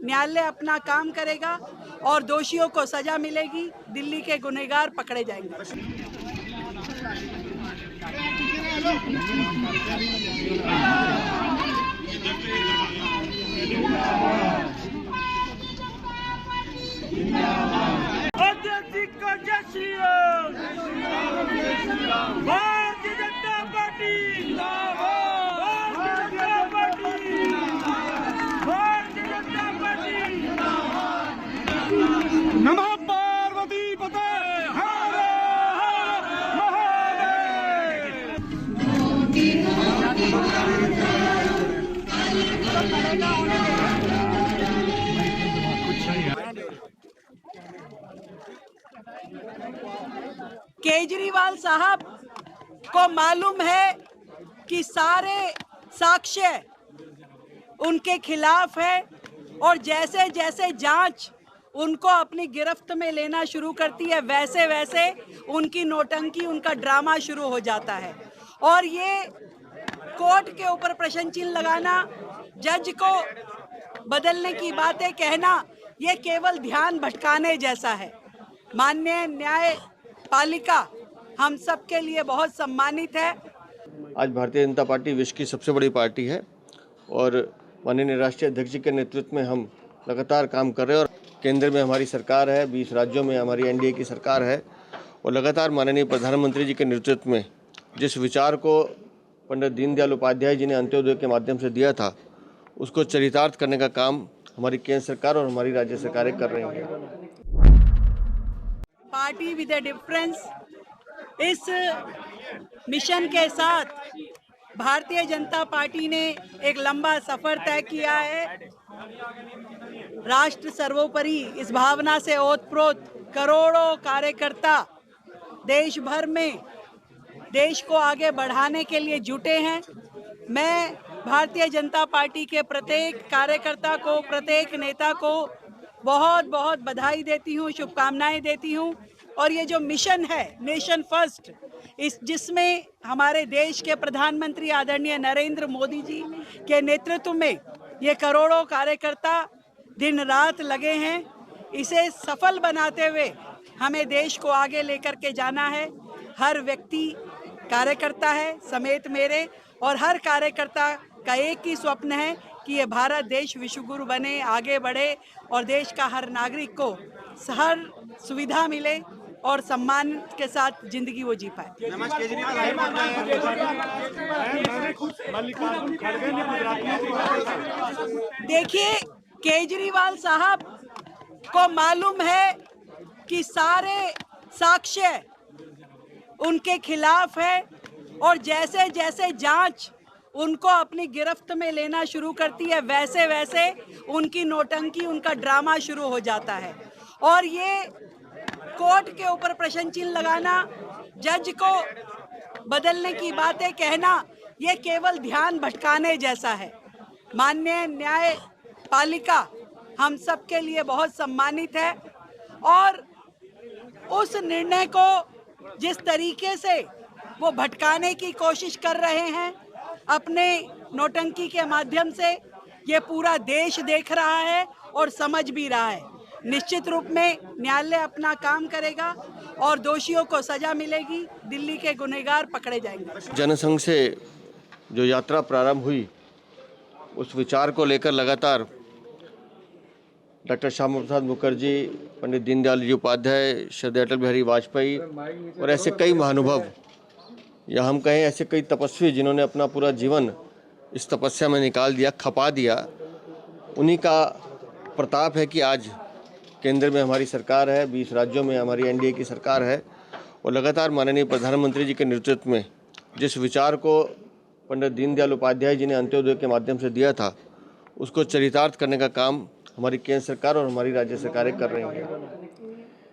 न्यायालय अपना काम करेगा और दोषियों को सजा मिलेगी, दिल्ली के गुनहगार पकड़े जाएंगे। भारतीय जनता पार्टी नमः पार्वती पते हर हर केजरीवाल साहब को मालूम है कि सारे साक्ष्य उनके खिलाफ है और जैसे जैसे जांच उनको अपनी गिरफ्त में लेना शुरू करती है वैसे वैसे उनकी नौटंकी, उनका ड्रामा शुरू हो जाता है। और ये कोर्ट के ऊपर प्रश्न चिन्ह लगाना, जज को बदलने की बातें कहना, ये केवल ध्यान भटकाने जैसा है। माननीय न्यायपालिका हम सब के लिए बहुत सम्मानित है। आज भारतीय जनता पार्टी विश्व की सबसे बड़ी पार्टी है और माननीय राष्ट्रीय अध्यक्ष जी के नेतृत्व में हम लगातार काम कर रहे हैं और केंद्र में हमारी सरकार है, 20 राज्यों में हमारी एनडीए की सरकार है और लगातार माननीय प्रधानमंत्री जी के नेतृत्व में जिस विचार को पंडित दीनदयाल उपाध्याय जी ने अंत्योदय के माध्यम से दिया था उसको चरितार्थ करने का काम हमारी केंद्र सरकार और हमारी राज्य सरकारें कर रही हैं। पार्टी विद ए डिफरेंस इस मिशन के साथ भारतीय जनता पार्टी ने एक लंबा सफर तय किया है। राष्ट्र सर्वोपरि इस भावना से ओतप्रोत करोड़ों कार्यकर्ता देश भर में देश को आगे बढ़ाने के लिए जुटे हैं। मैं भारतीय जनता पार्टी के प्रत्येक कार्यकर्ता को, प्रत्येक नेता को बहुत बहुत बधाई देती हूँ, शुभकामनाएं देती हूँ। और ये जो मिशन है नेशन फर्स्ट, जिसमें हमारे देश के प्रधानमंत्री आदरणीय नरेंद्र मोदी जी के नेतृत्व में ये करोड़ों कार्यकर्ता दिन रात लगे हैं, इसे सफल बनाते हुए हमें देश को आगे लेकर के जाना है। हर व्यक्ति कार्यकर्ता है समेत मेरे, और हर कार्यकर्ता का एक ही स्वप्न है कि ये भारत देश विश्वगुरु बने, आगे बढ़े और देश का हर नागरिक को हर सुविधा मिले और सम्मान के साथ जिंदगी वो जी पाए। देखिए, केजरीवाल साहब को मालूम है कि सारे साक्ष्य उनके खिलाफ है और जैसे जैसे जांच उनको अपनी गिरफ्त में लेना शुरू करती है वैसे वैसे उनकी नौटंकी, उनका ड्रामा शुरू हो जाता है। और ये कोर्ट के ऊपर प्रश्न चिन्ह लगाना, जज को बदलने की बातें कहना, ये केवल ध्यान भटकाने जैसा है। माननीय न्यायपालिका हम सब के लिए बहुत सम्मानित है और उस निर्णय को जिस तरीके से वो भटकाने की कोशिश कर रहे हैं अपने नौटंकी के माध्यम से, ये पूरा देश देख रहा है और समझ भी रहा है। निश्चित रूप में न्यायालय अपना काम करेगा और दोषियों को सजा मिलेगी, दिल्ली के गुनहगार पकड़े जाएंगे। जनसंघ से जो यात्रा प्रारंभ हुई उस विचार को लेकर लगातार डॉक्टर श्यामा प्रसाद मुखर्जी, पंडित दीनदयाल जी उपाध्याय, श्रद्धेय अटल बिहारी वाजपेयी और ऐसे कई महानुभव, या हम कहें ऐसे कई तपस्वी जिन्होंने अपना पूरा जीवन इस तपस्या में निकाल दिया, खपा दिया, उन्हीं का प्रताप है कि आज केंद्र में हमारी सरकार है, 20 राज्यों में हमारी एनडीए की सरकार है और लगातार माननीय प्रधानमंत्री जी के नेतृत्व में जिस विचार को पंडित दीनदयाल उपाध्याय जी ने अंत्योदय के माध्यम से दिया था उसको चरितार्थ करने का काम हमारी केंद्र सरकार और हमारी राज्य सरकारें कर रही हैं।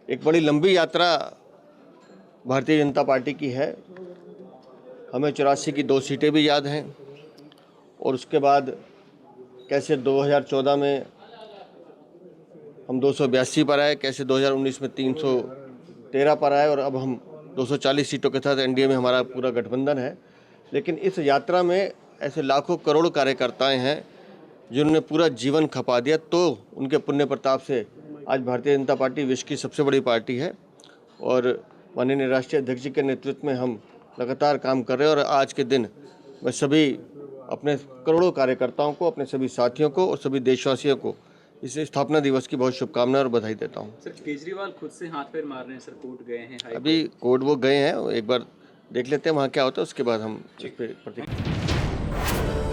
एक बड़ी लंबी यात्रा भारतीय जनता पार्टी की है। हमें 84 की 2 सीटें भी याद हैं और उसके बाद कैसे 2014 में हम 282 पर आए, कैसे 2019 में 313 पर आए और अब हम 240 सीटों के साथ एनडीए में हमारा पूरा गठबंधन है। लेकिन इस यात्रा में ऐसे लाखों करोड़ कार्यकर्ताएं हैं जिन्होंने पूरा जीवन खपा दिया, तो उनके पुण्य प्रताप से आज भारतीय जनता पार्टी विश्व की सबसे बड़ी पार्टी है और माननीय राष्ट्रीय अध्यक्ष जी के नेतृत्व में हम लगातार काम कर रहे हैं। और आज के दिन मैं सभी अपने करोड़ों कार्यकर्ताओं को, अपने सभी साथियों को और सभी देशवासियों को इस स्थापना दिवस की बहुत शुभकामनाएं और बधाई देता हूं। सर, केजरीवाल खुद से हाथ पैर मार रहे हैं सर, कोर्ट गए हैं, अभी कोर्ट वो गए हैं, एक बार देख लेते हैं वहाँ क्या होता है, उसके बाद हम इस पर प्रतिक्रिया